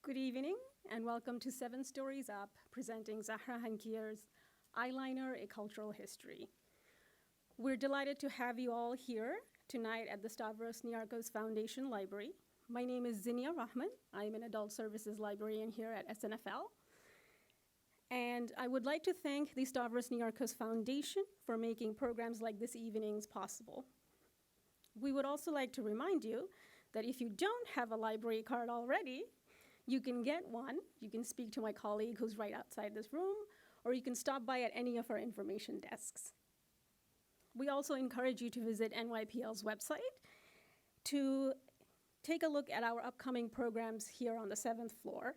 Good evening, and welcome to 7 Stories Up, presenting Zahra Hankir's Eyeliner, A Cultural History. We're delighted to have you all here tonight at the Stavros Niarchos Foundation Library. My name is Zinia Rahman. I'm an adult services librarian here at SNFL. And I would like to thank the Stavros Niarchos Foundation for making programs like this evening's possible. We would also like to remind you that if you don't have a library card already, you can get one. You can speak to my colleague who's right outside this room, or you can stop by at any of our information desks. We also encourage you to visit NYPL's website to take a look at our upcoming programs here on the 7th floor.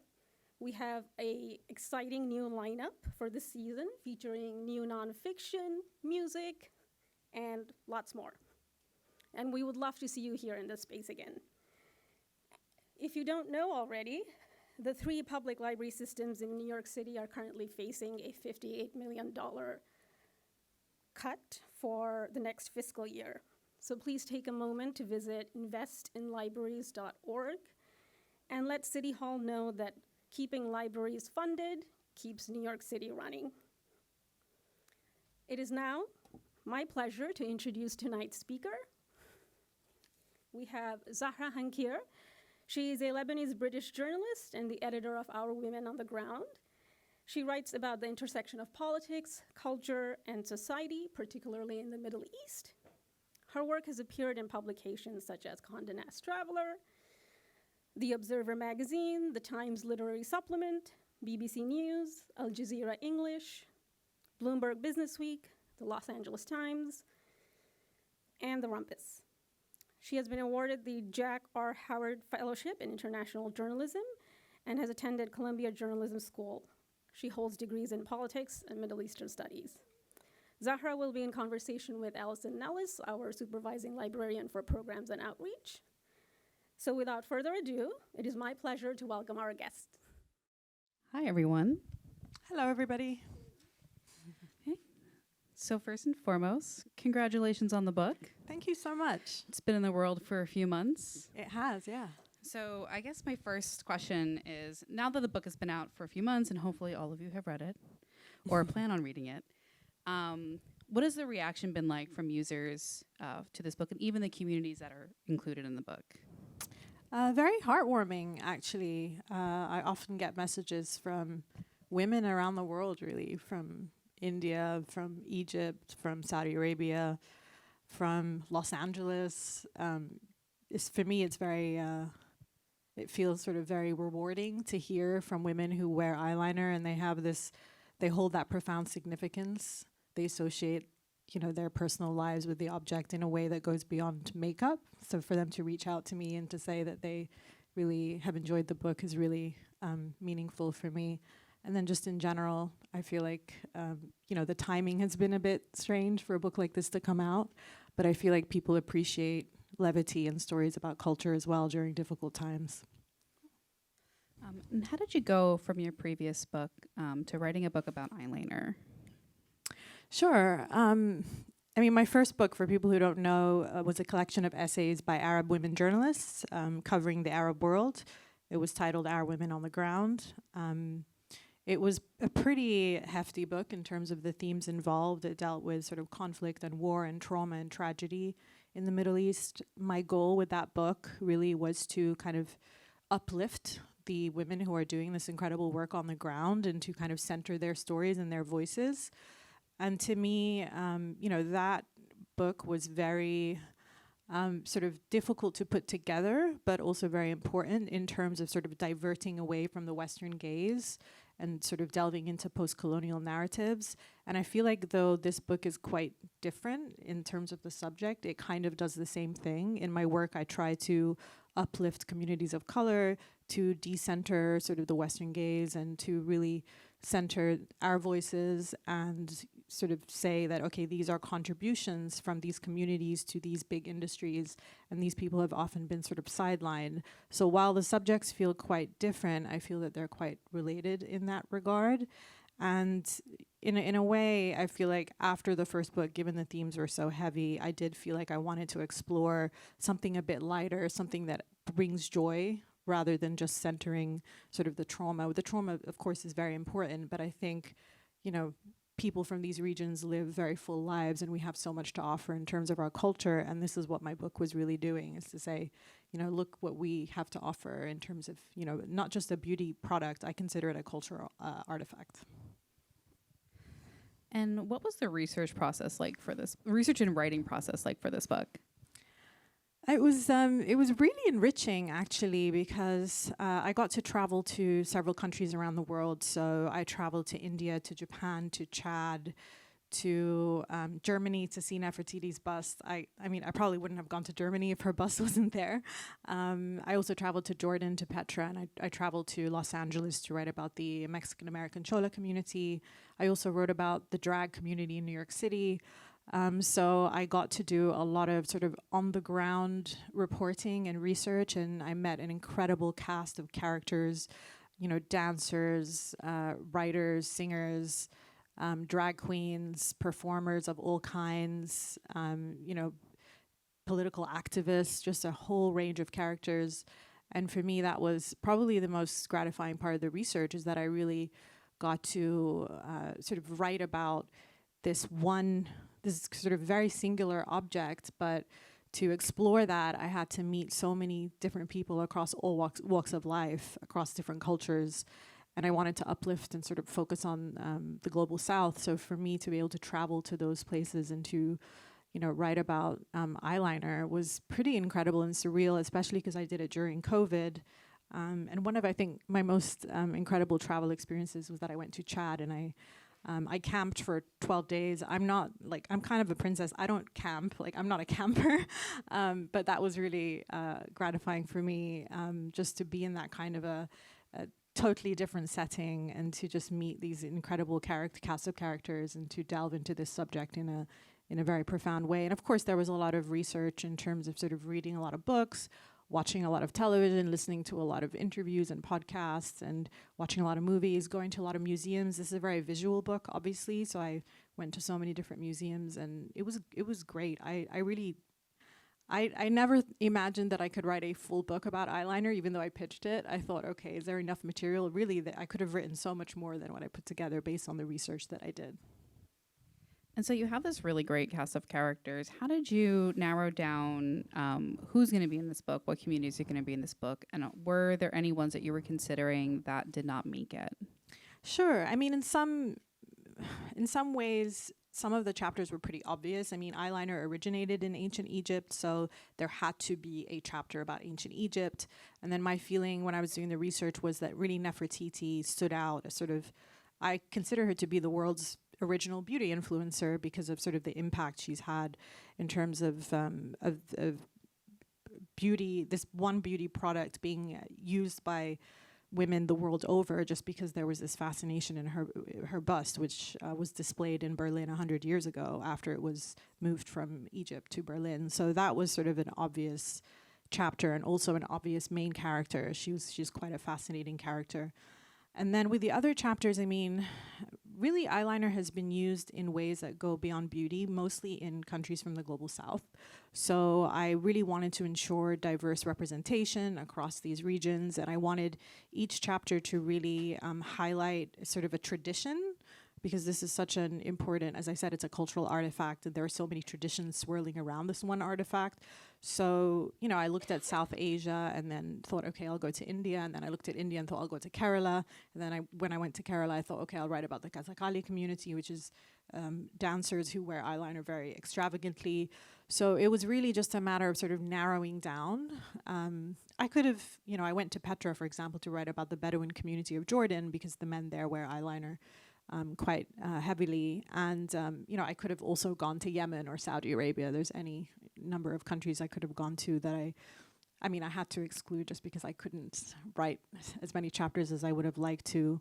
We have an exciting new lineup for this season featuring new nonfiction, music, and lots more. And we would love to see you here in this space again. If you don't know already, the 3 public library systems in New York City are currently facing a $58 million cut for the next fiscal year. So please take a moment to visit investinlibraries.org and let City Hall know that keeping libraries funded keeps New York City running. It is now my pleasure to introduce tonight's speaker. We have Zahra Hankir. She is a Lebanese-British journalist and the editor of Our Women on the Ground. She writes about the intersection of politics, culture, and society, particularly in the Middle East. Her work has appeared in publications such as Condé Nast Traveler, The Observer magazine, The Times Literary Supplement, BBC News, Al Jazeera English, Bloomberg Businessweek, the Los Angeles Times, and the Rumpus. She has been awarded the Jack R. Howard Fellowship in International Journalism and has attended Columbia Journalism School. She holds degrees in politics and Middle Eastern studies. Zahra will be in conversation with Allison Nellis, our supervising librarian for programs and outreach. So without further ado, it is my pleasure to welcome our guest. Hi, everyone. Hello, everybody. So first and foremost, congratulations on the book. Thank you so much. It's been in the world for a few months. It has, yeah. So I guess my first question is, now that the book has been out for a few months, and hopefully all of you have read it or plan on reading it, what has the reaction been like from users to this book and even the communities that are included in the book? Very heartwarming, actually. I often get messages from women around the world, really, from India, from Egypt, from Saudi Arabia, from Los Angeles. For me, it's very, it feels sort of very rewarding to hear from women who wear eyeliner and they hold that profound significance. They associate, their personal lives with the object in a way that goes beyond makeup. So for them to reach out to me and to say that they really have enjoyed the book is really meaningful for me. And then just in general, I feel like, the timing has been a bit strange for a book like this to come out, but I feel like people appreciate levity and stories about culture as well during difficult times. And how did you go from your previous book to writing a book about eyeliner? Sure. My first book, for people who don't know, was a collection of essays by Arab women journalists covering the Arab world. It was titled Our Women on the Ground. It was a pretty hefty book in terms of the themes involved. It dealt with sort of conflict and war and trauma and tragedy in the Middle East. My goal with that book really was to kind of uplift the women who are doing this incredible work on the ground and to kind of center their stories and their voices. And to me, that book was very sort of difficult to put together, but also very important in terms of sort of diverting away from the Western gaze and sort of delving into post-colonial narratives. And I feel like though this book is quite different in terms of the subject, it kind of does the same thing. In my work, I try to uplift communities of color, to decenter sort of the Western gaze, and to really center our voices and sort of say that, okay, these are contributions from these communities to these big industries, and these people have often been sort of sidelined. So while the subjects feel quite different, I feel that they're quite related in that regard. And in a way, I feel like after the first book, given the themes were so heavy, I did feel like I wanted to explore something a bit lighter, something that brings joy rather than just centering sort of the trauma. The trauma, of course, is very important, but I think, you know, people from these regions live very full lives, and we have so much to offer in terms of our culture. And this is what my book was really doing, is to say, you know, look what we have to offer in terms of, you know, not just a beauty product. I consider it a cultural artifact. And what was the research process like for this, research and writing process like for this book? It was really enriching, actually, because I got to travel to several countries around the world. So I traveled to India, to Japan, to Chad, to Germany to see Nefertiti's bust. I mean, I probably wouldn't have gone to Germany if her bust wasn't there. I also traveled to Jordan, to Petra, and I traveled to Los Angeles to write about the Mexican-American Chola community. I also wrote about the drag community in New York City. So I got to do a lot of sort of on-the-ground reporting and research, and I met an incredible cast of characters, you know, dancers, writers, singers, drag queens, performers of all kinds, you know, political activists, just a whole range of characters. And for me, that was probably the most gratifying part of the research, is that I really got to sort of write about this sort of very singular object, but to explore that, I had to meet so many different people across all walks of life, across different cultures, and I wanted to uplift and sort of focus on the global South. So for me to be able to travel to those places and to, you know, write about eyeliner was pretty incredible and surreal, especially because I did it during COVID. And one of, I think, my most incredible travel experiences was that I went to Chad, and I camped for 12 days. I'm kind of a princess. I don't camp. Like, I'm not a camper. But that was really gratifying for me, just to be in that kind of a totally different setting, and to just meet these incredible cast of characters, and to delve into this subject in a very profound way. And of course, there was a lot of research in terms of sort of reading a lot of books, watching a lot of television, listening to a lot of interviews and podcasts, and watching a lot of movies, going to a lot of museums. This is a very visual book, obviously, so I went to so many different museums, and it was great. I never imagined that I could write a full book about eyeliner, even though I pitched it. I thought, okay, is there enough material? Really, that I could have written so much more than what I put together based on the research that I did. And so you have this really great cast of characters. How did you narrow down who's going to be in this book, what communities are going to be in this book, and were there any ones that you were considering that did not make it? Sure. I mean, in some ways, some of the chapters were pretty obvious. I mean, eyeliner originated in ancient Egypt, so there had to be a chapter about ancient Egypt. And then my feeling when I was doing the research was that really Nefertiti stood out as sort of, I consider her to be the world's original beauty influencer because of sort of the impact she's had in terms of beauty, this one beauty product being used by women the world over, just because there was this fascination in her bust, which was displayed in Berlin 100 years ago after it was moved from Egypt to Berlin. So that was sort of an obvious chapter, and also an obvious main character. She's quite a fascinating character. And then with the other chapters, I mean, really eyeliner has been used in ways that go beyond beauty, mostly in countries from the global South. So I really wanted to ensure diverse representation across these regions, and I wanted each chapter to really highlight sort of a tradition, because this is such an important, as I said, it's a cultural artifact, and there are so many traditions swirling around this one artifact. So, you know, I looked at South Asia and then thought, okay, I'll go to India. And then I looked at India and thought, I'll go to Kerala. And then when I went to Kerala, I thought, okay, I'll write about the Kathakali community, which is dancers who wear eyeliner very extravagantly. So it was really just a matter of sort of narrowing down. I could have, you know, I went to Petra, for example, to write about the Bedouin community of Jordan, because the men there wear eyeliner quite heavily. And, you know, I could have also gone to Yemen or Saudi Arabia. There's any number of countries I could have gone to that I mean, I had to exclude just because I couldn't write as many chapters as I would have liked to.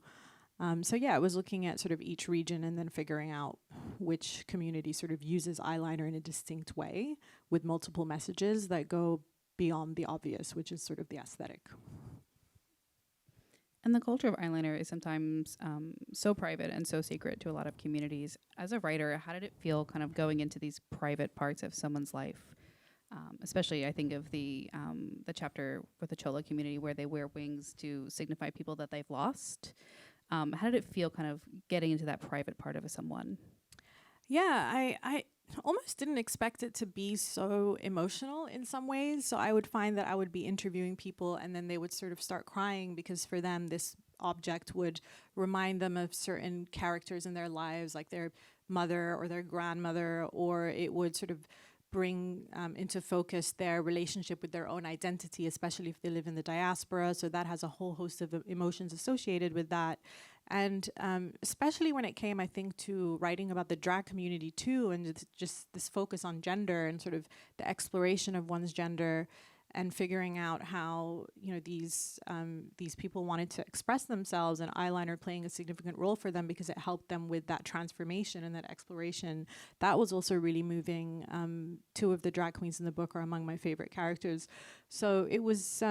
So yeah, I was looking at sort of each region and then figuring out which community sort of uses eyeliner in a distinct way with multiple messages that go beyond the obvious, which is sort of the aesthetic. And the culture of eyeliner is sometimes so private and so sacred to a lot of communities. As a writer, how did it feel kind of going into these private parts of someone's life? Especially, I think of the chapter with the Chola community where they wear wings to signify people that they've lost. How did it feel, kind of getting into that private part of someone? Yeah, I almost didn't expect it to be so emotional in some ways. So I would find that I would be interviewing people and then they would sort of start crying because for them, this object would remind them of certain characters in their lives, like their mother or their grandmother, or it would sort of bring into focus their relationship with their own identity, especially if they live in the diaspora. So that has a whole host of emotions associated with that. And especially when it came, I think, to writing about the drag community too, and just this focus on gender and sort of the exploration of one's gender and figuring out how, you know, these people wanted to express themselves, and eyeliner playing a significant role for them because it helped them with that transformation and that exploration. That was also really moving. Two of the drag queens in the book are among my favorite characters. So it was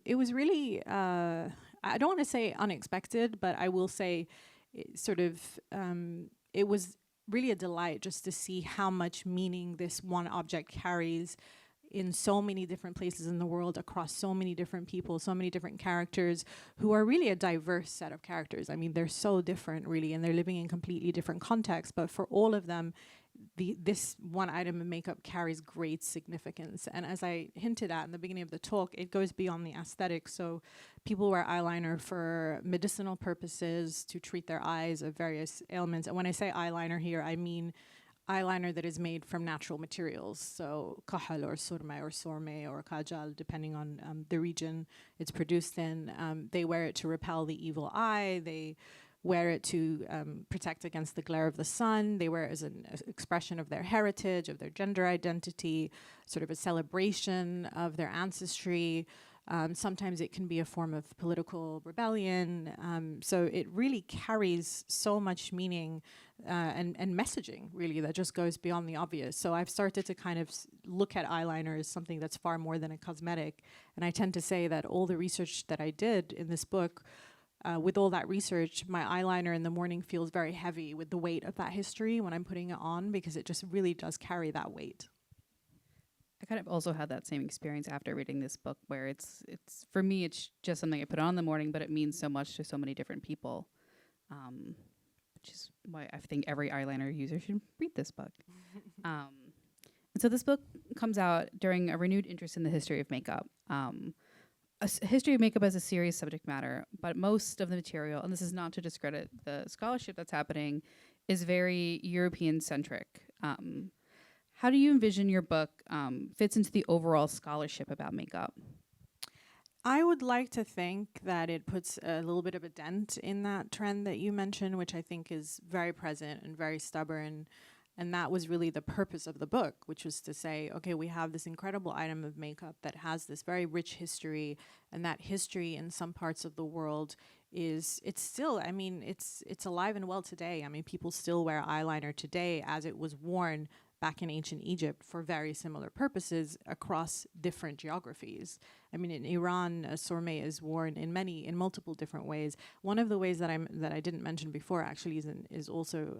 really, I don't want to say unexpected, but I will say it was really a delight just to see how much meaning this one object carries in so many different places in the world, across so many different people, so many different characters who are really a diverse set of characters. I mean, they're so different really, and they're living in completely different contexts, but for all of them, this one item of makeup carries great significance. And as I hinted at in the beginning of the talk, it goes beyond the aesthetics. So people wear eyeliner for medicinal purposes, to treat their eyes of various ailments. And when I say eyeliner here, I mean eyeliner that is made from natural materials, so kahal or surma or sorme or kajal, depending on the region it's produced in. They wear it to repel the evil eye. They wear it to protect against the glare of the sun. They wear it as an expression of their heritage, of their gender identity, sort of a celebration of their ancestry. Sometimes it can be a form of political rebellion. So it really carries so much meaning and messaging, really, that just goes beyond the obvious. So I've started to kind of look at eyeliner as something that's far more than a cosmetic. And I tend to say that all the research that I did in this book, with all that research, my eyeliner in the morning feels very heavy with the weight of that history when I'm putting it on, because it just really does carry that weight. I kind of also had that same experience after reading this book, where it's for me, it's just something I put on in the morning, but it means so much to so many different people, which is why I think every eyeliner user should read this book. And so this book comes out during a renewed interest in the history of makeup. History of makeup as a serious subject matter, but most of the material, and this is not to discredit the scholarship that's happening, is very European-centric. How do you envision your book fits into the overall scholarship about makeup? I would like to think that it puts a little bit of a dent in that trend that you mentioned, which I think is very present and very stubborn. And that was really the purpose of the book, which was to say, okay, we have this incredible item of makeup that has this very rich history, and that history in some parts of the world it's still, I mean, it's alive and well today. I mean, people still wear eyeliner today as it was worn back in ancient Egypt for very similar purposes across different geographies. I mean, in Iran, a sorme is worn in multiple different ways. One of the ways that I didn't mention before actually is also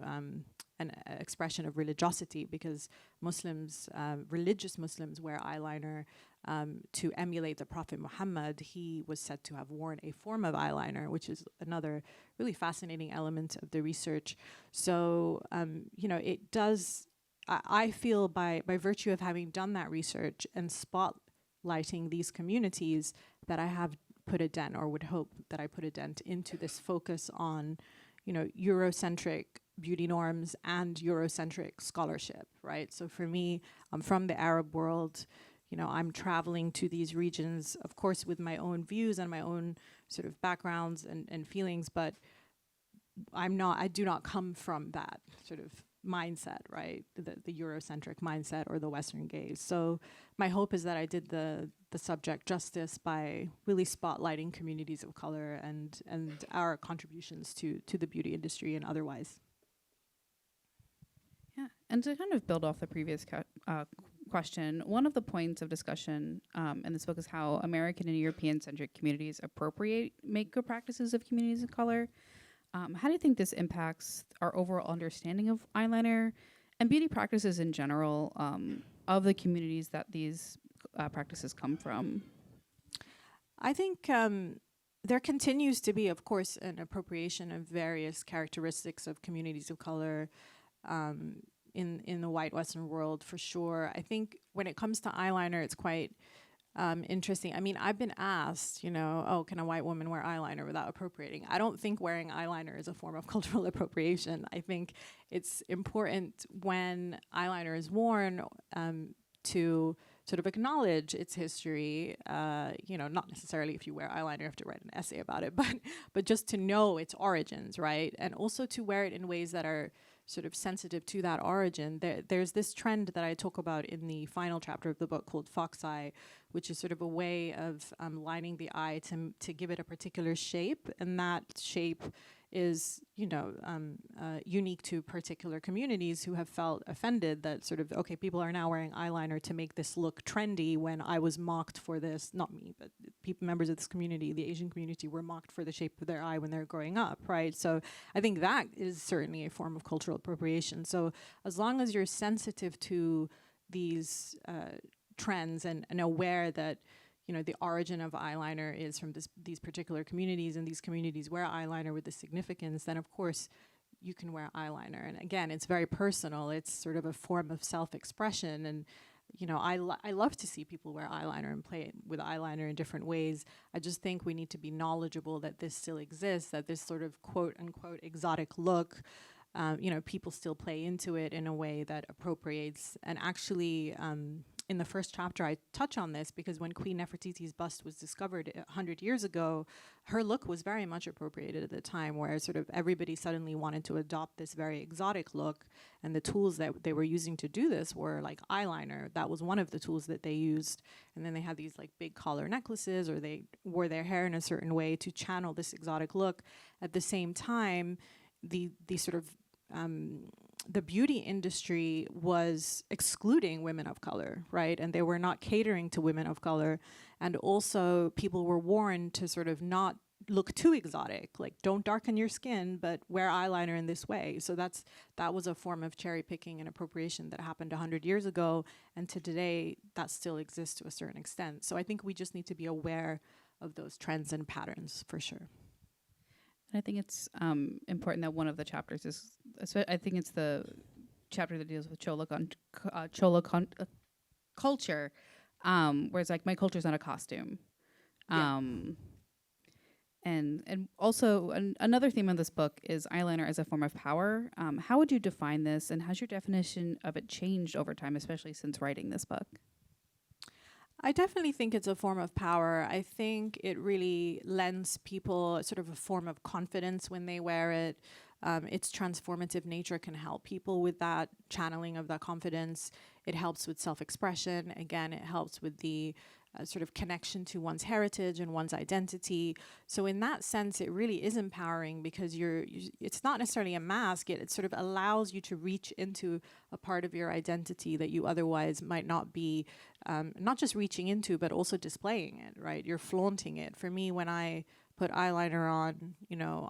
an expression of religiosity, because Muslims, religious Muslims, wear eyeliner to emulate the Prophet Muhammad. He was said to have worn a form of eyeliner, which is another really fascinating element of the research. So, it does. I feel by virtue of having done that research and spotlighting these communities that I have put a dent, or would hope that I put a dent into this focus on, Eurocentric beauty norms and Eurocentric scholarship, right? So for me, I'm from the Arab world. I'm traveling to these regions, of course, with my own views and my own sort of backgrounds and feelings, but I do not come from that sort of mindset, right? The Eurocentric mindset or the Western gaze. So my hope is that I did the subject justice by really spotlighting communities of color and our contributions to the beauty industry and otherwise. Yeah, and to kind of build off the previous question, one of the points of discussion in this book is how American and European-centric communities appropriate makeup practices of communities of color. How do you think this impacts our overall understanding of eyeliner and beauty practices in general? of the communities that these practices come from? I think there continues to be, of course, an appropriation of various characteristics of communities of color in the white Western world, for sure. I think when it comes to eyeliner, it's quite interesting. I mean, I've been asked, oh, can a white woman wear eyeliner without appropriating? I don't think wearing eyeliner is a form of cultural appropriation. I think it's important when eyeliner is worn to sort of acknowledge its history, not necessarily if you wear eyeliner, you have to write an essay about it, but just to know its origins, right? And also to wear it in ways that are sort of sensitive to that origin. There's this trend that I talk about in the final chapter of the book called fox eye, which is sort of a way of lining the eye to give it a particular shape, and that shape is, unique to particular communities who have felt offended that sort of, okay, people are now wearing eyeliner to make this look trendy when I was mocked for this, not me, but members of this community, the Asian community, were mocked for the shape of their eye when they were growing up, right? So I think that is certainly a form of cultural appropriation. So as long as you're sensitive to these trends and aware that the origin of eyeliner is from these particular communities, and these communities wear eyeliner with this significance, then of course you can wear eyeliner. And again, it's very personal. It's sort of a form of self-expression. And I love to see people wear eyeliner and play with eyeliner in different ways. I just think we need to be knowledgeable that this still exists, that this sort of quote unquote exotic look, people still play into it in a way that appropriates. And actually, in the first chapter, I touch on this because when Queen Nefertiti's bust was discovered 100 years ago, her look was very much appropriated at the time, where sort of everybody suddenly wanted to adopt this very exotic look, and the tools that they were using to do this were like eyeliner. That was one of the tools that they used. And then they had these like big collar necklaces, or they wore their hair in a certain way to channel this exotic look. At the same time, the sort of the beauty industry was excluding women of color, right? And they were not catering to women of color. And also people were warned to sort of not look too exotic, like don't darken your skin, but wear eyeliner in this way. So that was a form of cherry picking and appropriation that happened 100 years ago. And to today, that still exists to a certain extent. So I think we just need to be aware of those trends and patterns for sure. I think it's important that one of the chapters is, I think it's the chapter that deals with Chola culture, where it's like, my culture's not a costume. Yeah. And also another theme of this book is eyeliner as a form of power. How would you define this, and has your definition of it changed over time, especially since writing this book? I definitely think it's a form of power. I think it really lends people sort of a form of confidence when they wear it. Its transformative nature can help people with that channeling of that confidence. It helps with self-expression. Again, it helps with the sort of connection to one's heritage and one's identity. So in that sense, it really is empowering, because it's not necessarily a mask. It sort of allows you to reach into a part of your identity that you otherwise might not be, not just reaching into, but also displaying it, right? You're flaunting it. For me, when I put eyeliner on,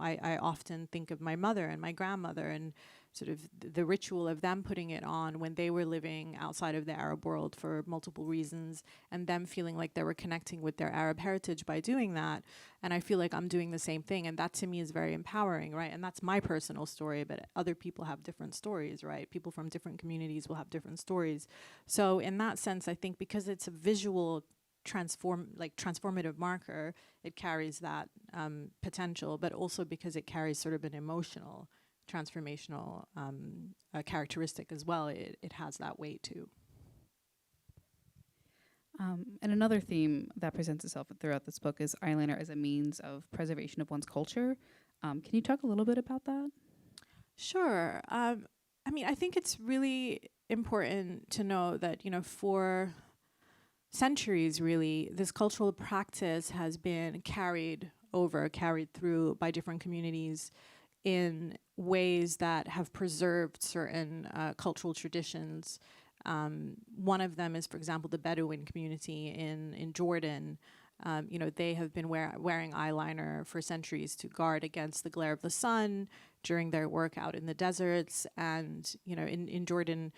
I often think of my mother and my grandmother, and sort of the ritual of them putting it on when they were living outside of the Arab world for multiple reasons, and them feeling like they were connecting with their Arab heritage by doing that. And I feel like I'm doing the same thing, and that to me is very empowering, right? And that's my personal story, but other people have different stories, right? People from different communities will have different stories. So in that sense, I think because it's a visual transformative marker, it carries that potential, but also because it carries sort of an emotional transformational characteristic as well, it has that weight too. And another theme that presents itself throughout this book is eyeliner as a means of preservation of one's culture. Can you talk a little bit about that? Sure. I mean, I think it's really important to know that, for centuries, really, this cultural practice has been carried through by different communities in ways that have preserved certain cultural traditions. One of them is, for example, the Bedouin community in Jordan. They have been wearing eyeliner for centuries to guard against the glare of the sun during their work out in the deserts. And, in Jordan,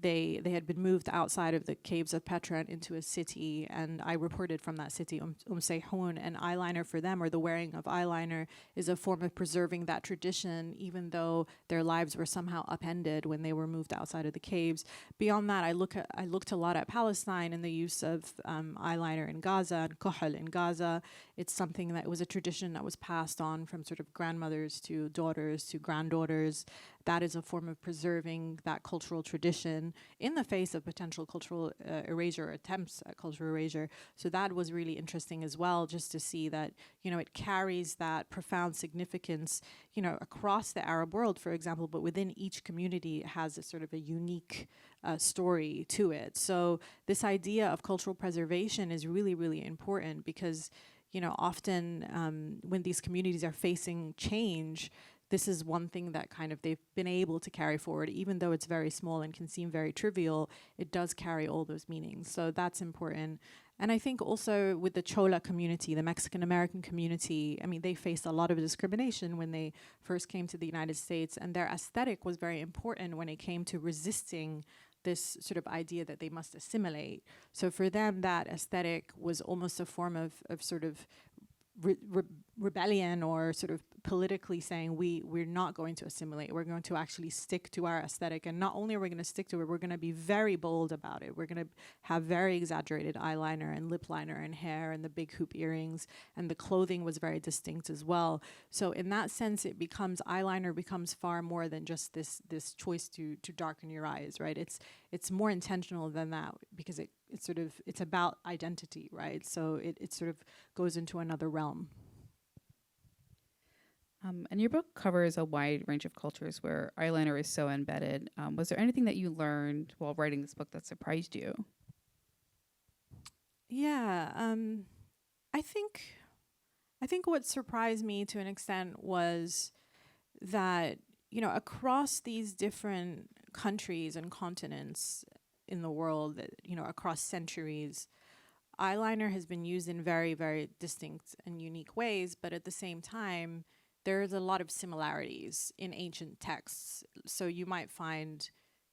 they had been moved outside of the caves of Petra and into a city, and I reported from that city, Sayhoun, and eyeliner for them, or the wearing of eyeliner, is a form of preserving that tradition, even though their lives were somehow upended when they were moved outside of the caves. Beyond that, I looked a lot at Palestine and the use of eyeliner in Gaza and kuhl in Gaza. It's something that was a tradition that was passed on from sort of grandmothers to daughters to granddaughters. That is a form of preserving that cultural tradition in the face of potential cultural erasure, attempts at cultural erasure. So that was really interesting as well, just to see that, it carries that profound significance, across the Arab world, for example, but within each community it has a sort of a unique story to it. So this idea of cultural preservation is really, really important because, often when these communities are facing change, this is one thing that kind of they've been able to carry forward, even though it's very small and can seem very trivial, it does carry all those meanings. So that's important. And I think also with the Chola community, the Mexican-American community, they faced a lot of discrimination when they first came to the United States, and their aesthetic was very important when it came to resisting this sort of idea that they must assimilate. So for them, that aesthetic was almost a form of sort of rebellion, or sort of politically saying we're not going to assimilate, we're going to actually stick to our aesthetic. And not only are we going to stick to it, we're going to be very bold about it. We're going to have very exaggerated eyeliner and lip liner and hair and the big hoop earrings, and the clothing was very distinct as well. So in that sense, eyeliner becomes far more than just this choice to darken your eyes, right? It's more intentional than that, because it's about identity, right? So it sort of goes into another realm. And your book covers a wide range of cultures where eyeliner is so embedded. Was there anything that you learned while writing this book that surprised you? Yeah, I think what surprised me to an extent was that, across these different countries and continents in the world, across centuries, eyeliner has been used in very, very distinct and unique ways, but at the same time, there's a lot of similarities in ancient texts. So you might find,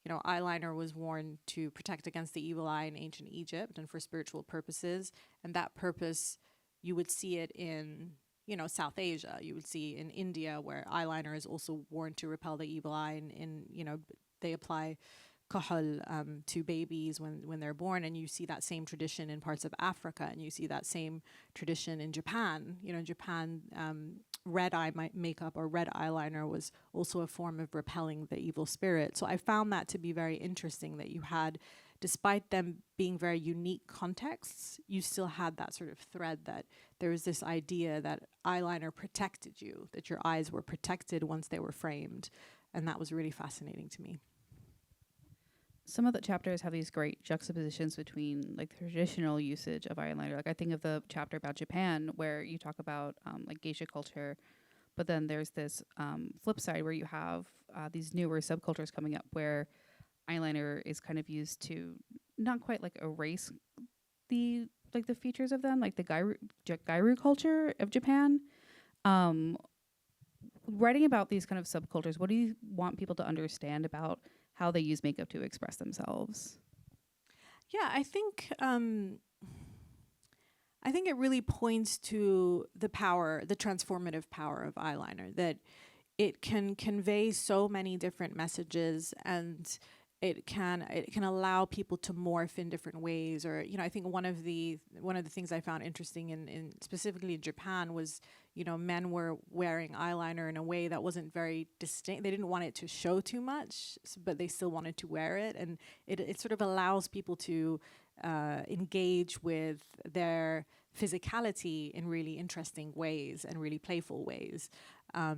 eyeliner was worn to protect against the evil eye in ancient Egypt and for spiritual purposes. And that purpose, you would see it in, South Asia. You would see in India, where eyeliner is also worn to repel the evil eye. And they apply kuhl to babies when they're born, and you see that same tradition in parts of Africa, and you see that same tradition in Japan. In Japan, red eye makeup or red eyeliner was also a form of repelling the evil spirit. So I found that to be very interesting, that you had, despite them being very unique contexts, you still had that sort of thread that there was this idea that eyeliner protected you, that your eyes were protected once they were framed. And that was really fascinating to me. Some of the chapters have these great juxtapositions between like the traditional usage of eyeliner. Like I think of the chapter about Japan, where you talk about like geisha culture, but then there's this flip side where you have these newer subcultures coming up where eyeliner is kind of used to not quite like erase the features of them, like the gairu culture of Japan. Writing about these kind of subcultures, what do you want people to understand about how they use makeup to express themselves? Yeah, I think it really points to the power, the transformative power of eyeliner, that it can convey so many different messages, and it can allow people to morph in different ways. Or I think one of the things I found interesting in specifically in Japan was, men were wearing eyeliner in a way that wasn't very distinct. They didn't want it to show too much, but they still wanted to wear it, and it sort of allows people to engage with their physicality in really interesting ways and really playful ways.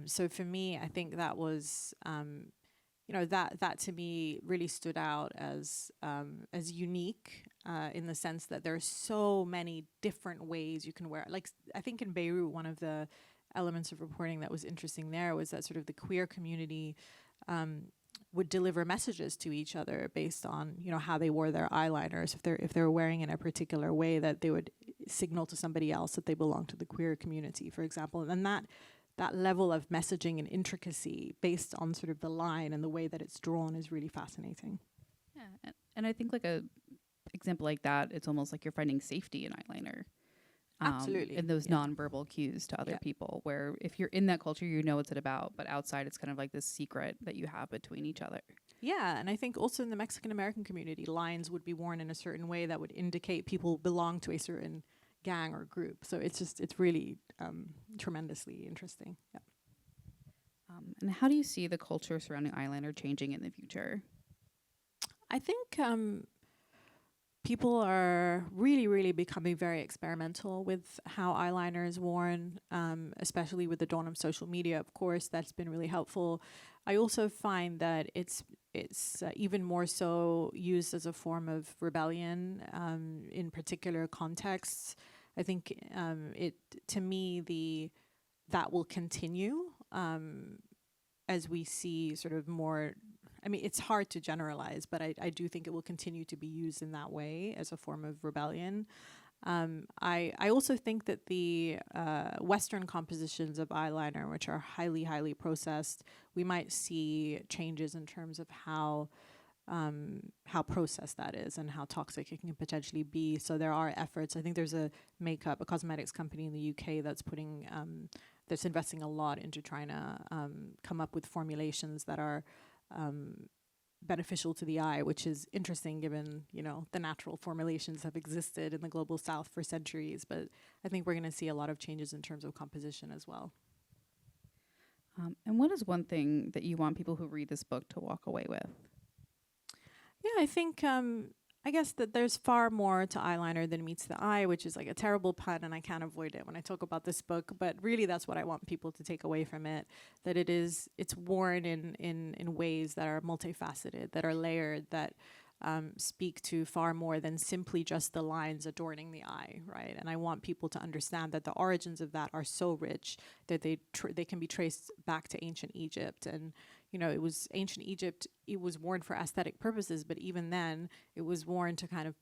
So for me, I think that was that to me really stood out as unique in the sense that there are so many different ways you can wear it. Like I think in Beirut, one of the elements of reporting that was interesting there was that sort of the queer community would deliver messages to each other based on how they wore their eyeliners. If they were wearing in a particular way, that they would signal to somebody else that they belong to the queer community, for example. And that level of messaging and intricacy based on sort of the line and the way that it's drawn is really fascinating. Yeah, And I think like a example like that, it's almost like you're finding safety in eyeliner. Absolutely. And those Yeah. nonverbal cues to other Yeah. people, where if you're in that culture, you know what's it about, but outside it's kind of like this secret that you have between each other. Yeah, and I think also in the Mexican American community, lines would be worn in a certain way that would indicate people belong to a certain gang or group. So it's really tremendously interesting. Yeah. And how do you see the culture surrounding eyeliner changing in the future? I think people are really, really becoming very experimental with how eyeliner is worn, especially with the dawn of social media. Of course, that's been really helpful. I also find that it's even more so used as a form of rebellion in particular contexts. I think to me, that will continue as we see sort of more. I mean, it's hard to generalize, but I do think it will continue to be used in that way as a form of rebellion. I also think that the Western compositions of eyeliner, which are highly, highly processed, we might see changes in terms of how processed that is and how toxic it can potentially be. So there are efforts. I think there's a cosmetics company in the UK that's investing a lot into trying to come up with formulations that are beneficial to the eye, which is interesting given, the natural formulations have existed in the global south for centuries. But I think we're going to see a lot of changes in terms of composition as well. And what is one thing that you want people who read this book to walk away with? Yeah, I think I guess that there's far more to eyeliner than meets the eye, which is like a terrible pun, and I can't avoid it when I talk about this book. But really, that's what I want people to take away from it: that it's worn in ways that are multifaceted, that are layered, that speak to far more than simply just the lines adorning the eye, right? And I want people to understand that the origins of that are so rich that they can be traced back to ancient Egypt. And it was ancient Egypt. It was worn for aesthetic purposes, but even then, it was worn to kind of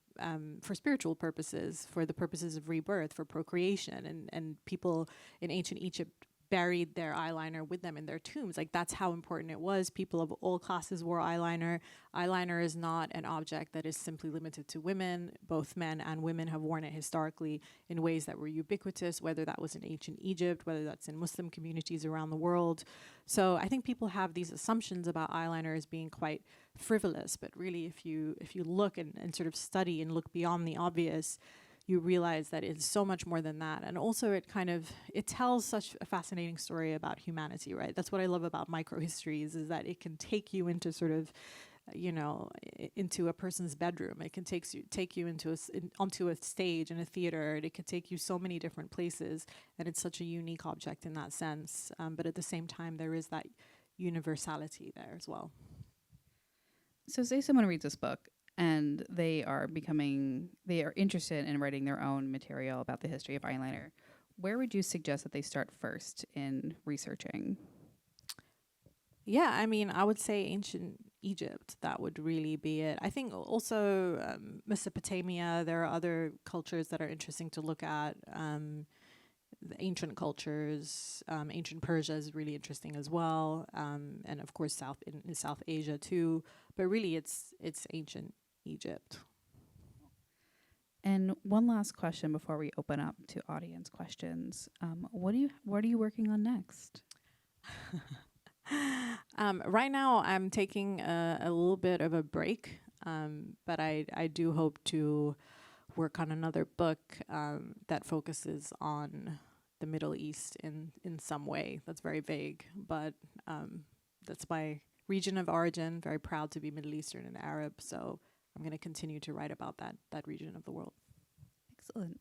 for spiritual purposes, for the purposes of rebirth, for procreation, and people in ancient Egypt buried their eyeliner with them in their tombs. Like, that's how important it was. People of all classes wore eyeliner. Eyeliner is not an object that is simply limited to women. Both men and women have worn it historically in ways that were ubiquitous, whether that was in ancient Egypt, whether that's in Muslim communities around the world. So I think people have these assumptions about eyeliner as being quite frivolous, but really if you look and sort of study and look beyond the obvious, you realize that it's so much more than that. And also it tells such a fascinating story about humanity, right? That's what I love about microhistories, is that it can take you into sort of, into a person's bedroom. It can take you onto a stage in a theater. It can take you so many different places, and it's such a unique object in that sense. But at the same time, there is that universality there as well. So say someone reads this book and they are interested in writing their own material about the history of eyeliner. Where would you suggest that they start first in researching? Yeah, I mean, I would say ancient Egypt. That would really be it. I think also Mesopotamia, there are other cultures that are interesting to look at. The ancient cultures, ancient Persia is really interesting as well. And of course, in South Asia too. But really, it's ancient Egypt. And one last question before we open up to audience questions. What are you working on next? Right now, I'm taking a little bit of a break, but I do hope to work on another book that focuses on the Middle East in some way. That's very vague, but that's my region of origin. Very proud to be Middle Eastern and Arab, so I'm going to continue to write about that region of the world. Excellent.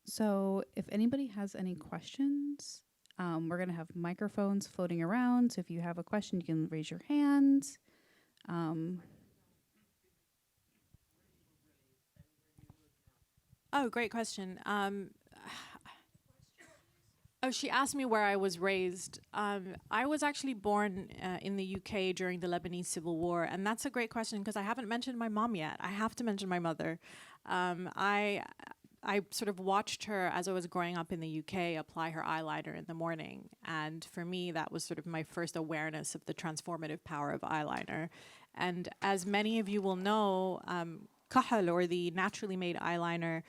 So if anybody has any questions, we're going to have microphones floating around. So if you have a question, you can raise your hand. Oh, great question. She asked me where I was raised. I was actually born in the UK during the Lebanese Civil War, and that's a great question because I haven't mentioned my mom yet. I have to mention my mother. I sort of watched her as I was growing up in the UK apply her eyeliner in the morning. And for me, that was sort of my first awareness of the transformative power of eyeliner. And as many of you will know, kahal, or the naturally made eyeliner,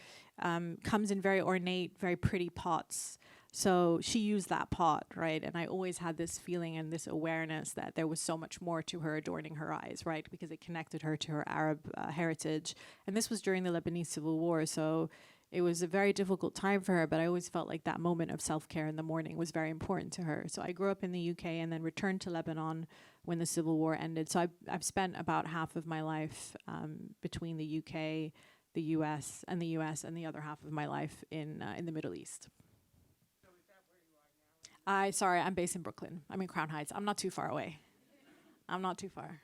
comes in very ornate, very pretty pots. So she used that pot, right? And I always had this feeling and this awareness that there was so much more to her adorning her eyes, right? Because it connected her to her Arab heritage. And this was during the Lebanese Civil War. So it was a very difficult time for her, but I always felt like that moment of self-care in the morning was very important to her. So I grew up in the UK and then returned to Lebanon when the Civil War ended. So I've spent about half of my life between the UK, the US, and the the other half of my life in the Middle East. I'm based in Brooklyn. I'm in Crown Heights. I'm not too far away. I'm not too far.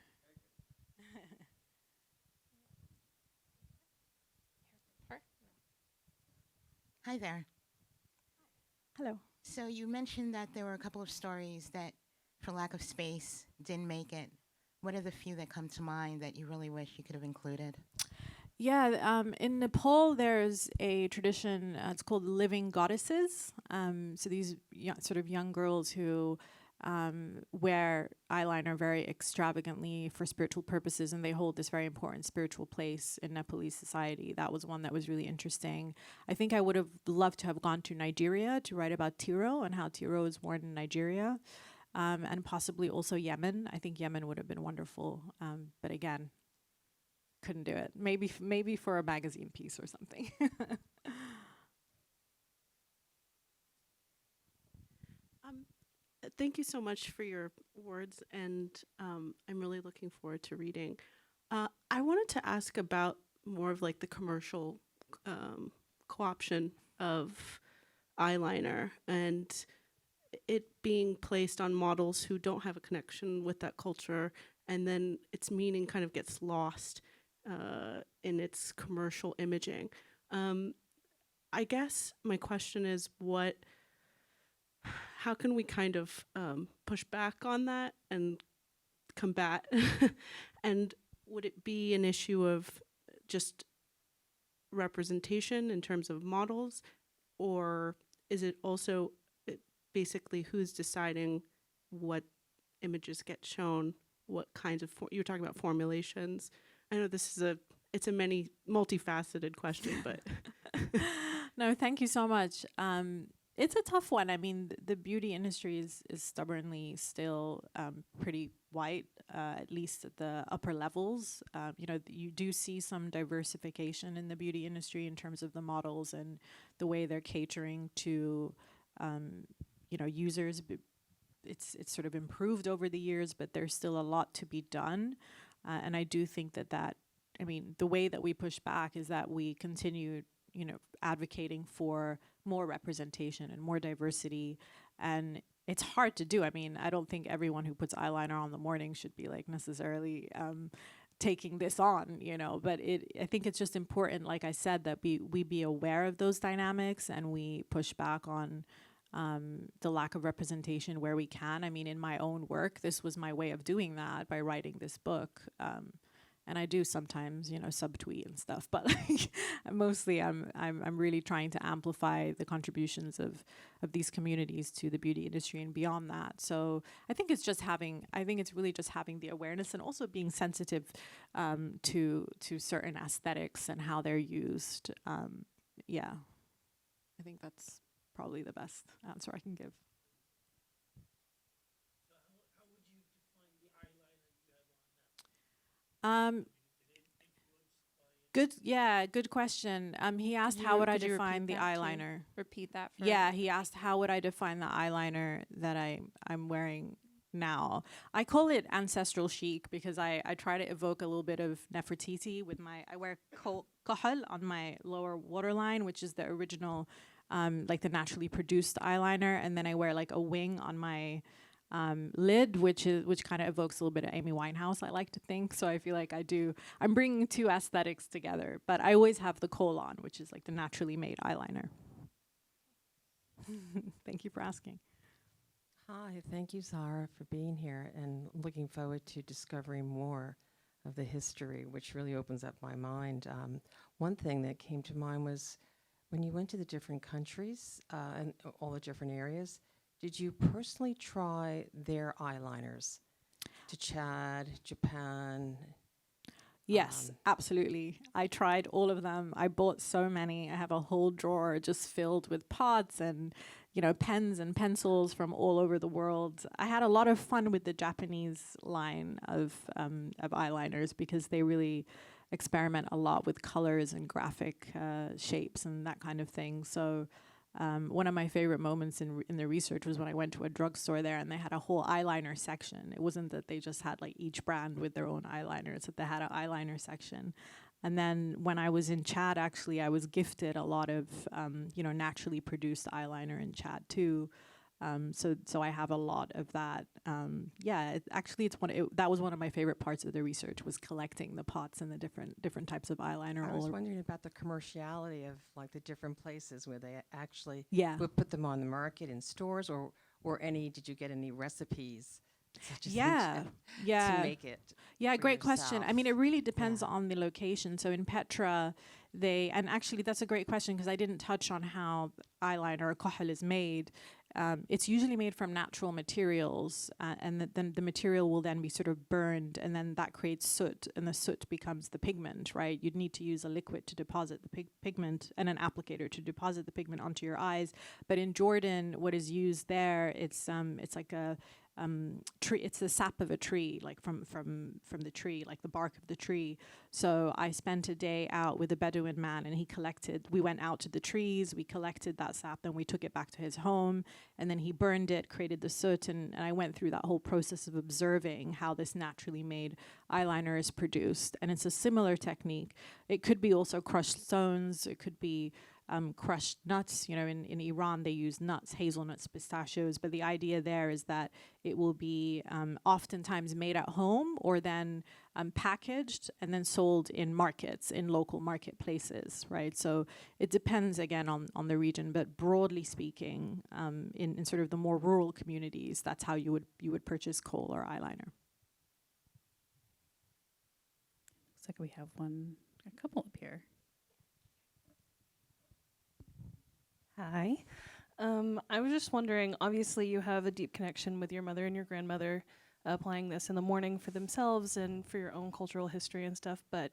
Hi there. Hello. So you mentioned that there were a couple of stories that, for lack of space, didn't make it. What are the few that come to mind that you really wish you could have included? Yeah, in Nepal, there's a tradition, it's called living goddesses. So these sort of young girls who wear eyeliner very extravagantly for spiritual purposes, and they hold this very important spiritual place in Nepalese society. That was one that was really interesting. I think I would have loved to have gone to Nigeria to write about Tiro and how Tiro is worn in Nigeria, and possibly also Yemen. I think Yemen would have been wonderful, but again, couldn't do it. Maybe for a magazine piece or something. Thank you so much for your words, and I'm really looking forward to reading. I wanted to ask about more of like the commercial co-option of eyeliner and it being placed on models who don't have a connection with that culture, and then its meaning kind of gets lost in its commercial imaging. I guess my question is how can we kind of push back on that and combat? And would it be an issue of just representation in terms of models, or is it also basically who's deciding what images get shown, what kinds of, you were talking about formulations. I know this is it's a multifaceted question, but. No, thank you so much. It's a tough one. I mean, the beauty industry is stubbornly still pretty white, at least at the upper levels. You do see some diversification in the beauty industry in terms of the models and the way they're catering to, users. It's sort of improved over the years, but there's still a lot to be done. And I do think the way that we push back is that we continue, advocating for more representation and more diversity. And it's hard to do. I mean, I don't think everyone who puts eyeliner on the morning should be like necessarily taking this on, but I think it's just important, like I said, that we be aware of those dynamics and we push back on the lack of representation where we can. I mean, in my own work, this was my way of doing that by writing this book. And I do sometimes, subtweet and stuff, but like, mostly I'm really trying to amplify the contributions of these communities to the beauty industry and beyond that. So I think it's really just having the awareness and also being sensitive to certain aesthetics and how they're used. Yeah, I think that's probably the best answer I can give. Good question. He asked how would I define the eyeliner. Repeat that. Yeah, he asked how would I define the eyeliner that I'm wearing now. I call it ancestral chic because I try to evoke a little bit of Nefertiti with I wear kahal on my lower waterline, which is the original, like the naturally produced eyeliner, and then I wear like a wing on my lid, which kind of evokes a little bit of Amy Winehouse, I like to think. So I feel like I'm bringing two aesthetics together, but I always have the kohl on, which is like the naturally made eyeliner. Thank you for asking. Hi, thank you, Zahra, for being here and looking forward to discovering more of the history, which really opens up my mind. One thing that came to mind was when you went to the different countries and all the different areas, did you personally try their eyeliners? To Chad, Japan? Yes, absolutely. I tried all of them. I bought so many. I have a whole drawer just filled with pots and, pens and pencils from all over the world. I had a lot of fun with the Japanese line of eyeliners because they really experiment a lot with colors and graphic shapes and that kind of thing. So one of my favorite moments in the research was when I went to a drugstore there and they had a whole eyeliner section. It wasn't that they just had like each brand with their own eyeliner, it's that they had an eyeliner section. And then when I was in Chad, actually, I was gifted a lot of, naturally produced eyeliner in Chad too. So I have a lot of that. That was one of my favorite parts of the research was collecting the pots and the different types of eyeliner. I was wondering about the commerciality of like the different places where they actually Yeah. would put them on the market in stores, or did you get any recipes? Such as to make it. Yeah, for great question. I mean, it yourself? really depends on the location. So in Petra, and actually that's a great question because I didn't touch on how eyeliner or kohol is made. It's usually made from natural materials, and then the material will then be sort of burned, and then that creates soot, and the soot becomes the pigment, right? You'd need to use a liquid to deposit the pigment and an applicator to deposit the pigment onto your eyes. But in Jordan, what is used there, it's like a tree. It's the sap of a tree, like from the tree, like the bark of the tree. So I spent a day out with a Bedouin man, and we went out to the trees, we collected that sap, then we took it back to his home, and then he burned it, created the soot, and I went through that whole process of observing how this naturally made eyeliner is produced. And it's a similar technique. It could be also crushed stones, it could be crushed nuts. In Iran, they use nuts, hazelnuts, pistachios. But the idea there is that it will be oftentimes made at home or then packaged and then sold in markets, in local marketplaces, right? So it depends, again, on the region. But broadly speaking, in sort of the more rural communities, that's how you would purchase kohl or eyeliner. Looks like we have a couple up here. Hi. I was just wondering, obviously you have a deep connection with your mother and your grandmother applying this in the morning for themselves and for your own cultural history and stuff, but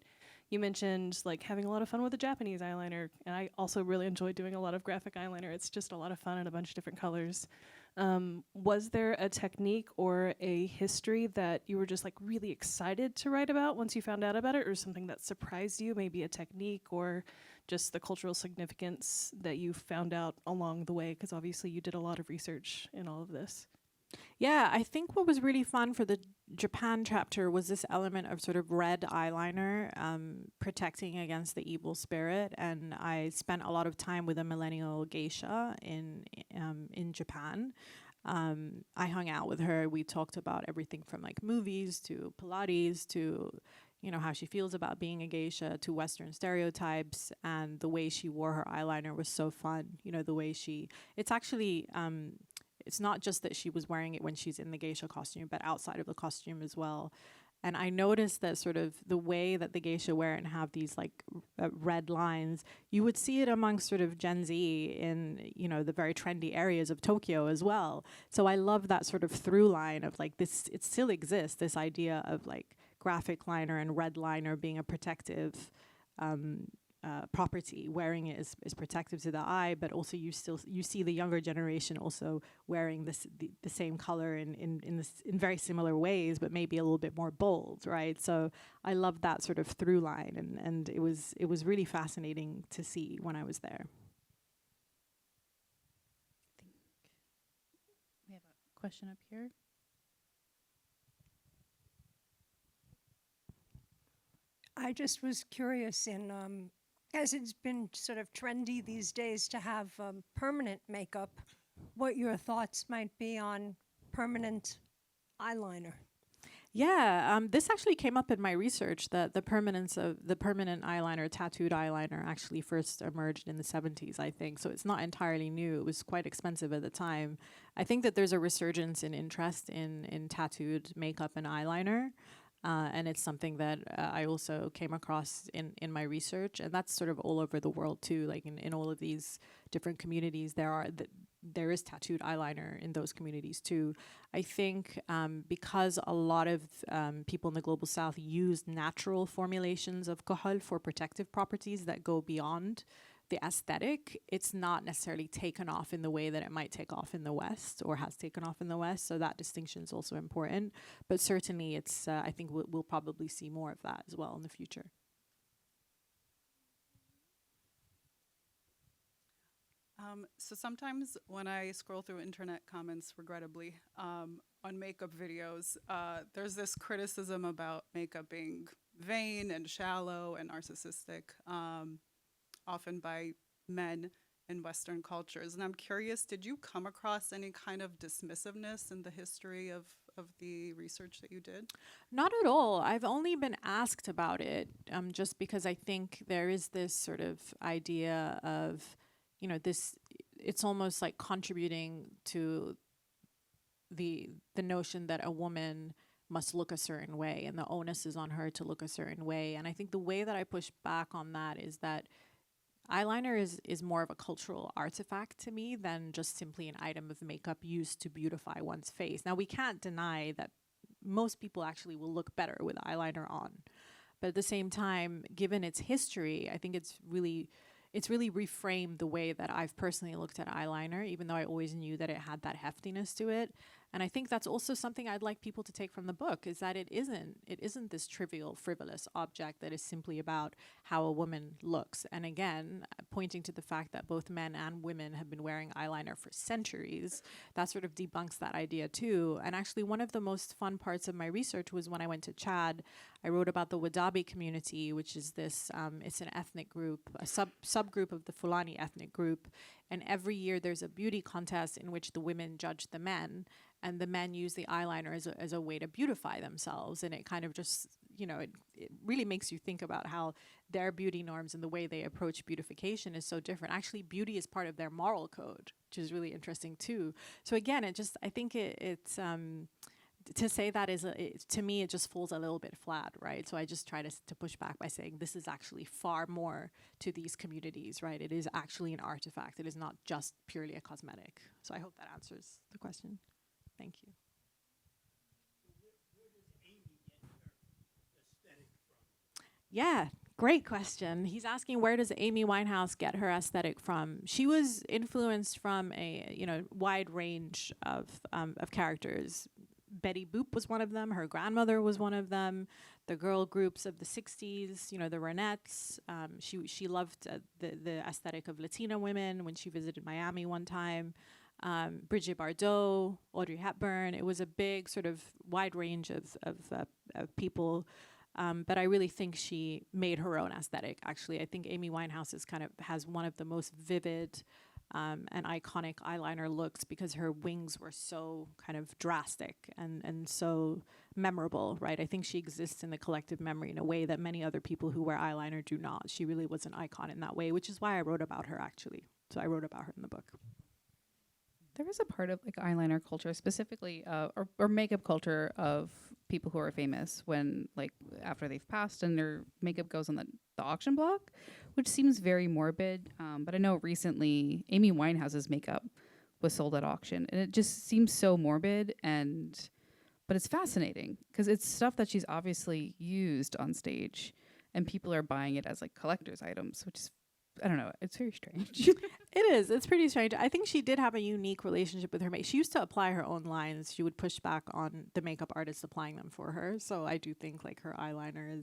you mentioned like having a lot of fun with the Japanese eyeliner, and I also really enjoy doing a lot of graphic eyeliner. It's just a lot of fun in a bunch of different colors. Was there a technique or a history that you were just like really excited to write about once you found out about it, or something that surprised you, maybe a technique or just the cultural significance that you found out along the way? Because obviously you did a lot of research in all of this. Yeah, I think what was really fun for the Japan chapter was this element of sort of red eyeliner protecting against the evil spirit. And I spent a lot of time with a millennial geisha in Japan. I hung out with her. We talked about everything from like movies to Pilates to how she feels about being a geisha to Western stereotypes, and the way she wore her eyeliner was so fun. The way it's actually, it's not just that she was wearing it when she's in the geisha costume, but outside of the costume as well. And I noticed that sort of the way that the geisha wear it and have these like red lines, you would see it amongst sort of Gen Z in, the very trendy areas of Tokyo as well. So I love that sort of through line of like this, it still exists, this idea of like graphic liner and red liner being a protective property. Wearing it is protective to the eye, but also you see the younger generation also wearing the same color in very similar ways, but maybe a little bit more bold, right? So I love that sort of through line, and it was really fascinating to see when I was there. I think we have a question up here. I just was curious as it's been sort of trendy these days to have permanent makeup, what your thoughts might be on permanent eyeliner. Yeah, this actually came up in my research that the permanent eyeliner, tattooed eyeliner, actually first emerged in the 70s, I think. So it's not entirely new. It was quite expensive at the time. I think that there's a resurgence in interest in tattooed makeup and eyeliner. And it's something that I also came across in my research, and that's sort of all over the world too. Like in all of these different communities, there is tattooed eyeliner in those communities too. I think because a lot of people in the global south use natural formulations of kohol for protective properties that go beyond the aesthetic, it's not necessarily taken off in the way that it might take off in the West or has taken off in the West. So that distinction is also important. But certainly it's, I think we'll probably see more of that as well in the future. So sometimes when I scroll through internet comments, regrettably, on makeup videos, there's this criticism about makeup being vain and shallow and narcissistic, often by men in Western cultures. And I'm curious, did you come across any kind of dismissiveness in the history of the research that you did? Not at all. I've only been asked about it just because I think there is this sort of idea of, you know, this, it's almost like contributing to the notion that a woman must look a certain way and the onus is on her to look a certain way. And I think the way that I push back on that is that eyeliner is more of a cultural artifact to me than just simply an item of makeup used to beautify one's face. Now, we can't deny that most people actually will look better with eyeliner on. But at the same time, given its history, I think it's really reframed the way that I've personally looked at eyeliner, even though I always knew that it had that heftiness to it. And I think that's also something I'd like people to take from the book, is that it isn't this trivial, frivolous object that is simply about how a woman looks. And again, pointing to the fact that both men and women have been wearing eyeliner for centuries, that sort of debunks that idea too. And actually one of the most fun parts of my research was when I went to Chad. I wrote about the Wadabi community, which is this, it's an ethnic group, a subgroup of the Fulani ethnic group. And every year there's a beauty contest in which the women judge the men, and the men use the eyeliner as a way to beautify themselves. And it kind of just, you know, it really makes you think about how their beauty norms and the way they approach beautification is so different. Actually, beauty is part of their moral code, which is really interesting too. So again, I think it's, to say that to me, it just falls a little bit flat, right? So I just try to push back by saying this is actually far more to these communities, right? It is actually an artifact. It is not just purely a cosmetic. So I hope that answers the question. Thank you. Yeah, great question. He's asking, where does Amy Winehouse get her aesthetic from? She was influenced from a wide range of characters. Betty Boop was one of them. Her grandmother was one of them. The girl groups of the 60s, the Ronettes. She loved the aesthetic of Latina women when she visited Miami one time. Brigitte Bardot, Audrey Hepburn. It was a big sort of wide range of people. But I really think she made her own aesthetic, actually. I think Amy Winehouse has one of the most vivid and iconic eyeliner looks because her wings were so kind of drastic and so memorable, right? I think she exists in the collective memory in a way that many other people who wear eyeliner do not. She really was an icon in that way, which is why I wrote about her, actually. So I wrote about her in the book. There is a part of like eyeliner culture, specifically, or makeup culture of people who are famous when, like, after they've passed and their makeup goes on the auction block, which seems very morbid. But I know recently Amy Winehouse's makeup was sold at auction, and it just seems so morbid, but it's fascinating because it's stuff that she's obviously used on stage, and people are buying it as like collector's items, which is, I don't know, it's very strange. It is. It's pretty strange. I think she did have a unique relationship with her makeup. She used to apply her own lines. She would push back on the makeup artist applying them for her. So I do think like her eyeliner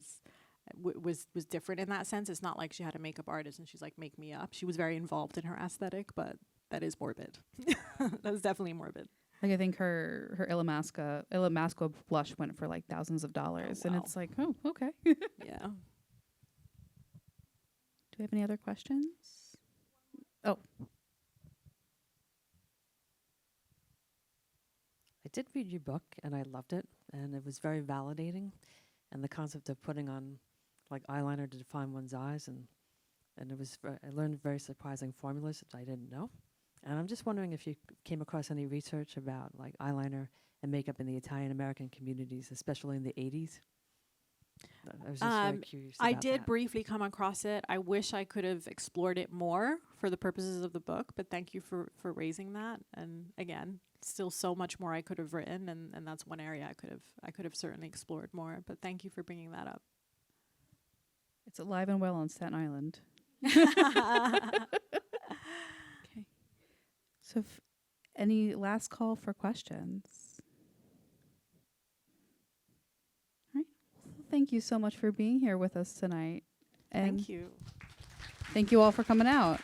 was different in that sense. It's not like she had a makeup artist and she's like, make me up. She was very involved in her aesthetic, but that is morbid. That is definitely morbid. Like I think her Illamasqua blush went for like thousands of dollars, and it's like, oh, okay. Yeah. Do we have any other questions? Oh. I did read your book and I loved it, and it was very validating. And the concept of putting on like eyeliner to define one's eyes, and it was I learned very surprising formulas that I didn't know. And I'm just wondering if you came across any research about like eyeliner and makeup in the Italian American communities, especially in the 80s. I was just very curious. I about did that. briefly come across it. I wish I could have explored it more for the purposes of the book, but thank you for raising that. And again, still so much more I could have written, and that's one area I could have certainly explored more. But thank you for bringing that up. It's alive and well on Staten Island. Okay. So, any last call for questions? All right. Well, thank you so much for being here with us tonight. And Thank you. thank you all for coming out.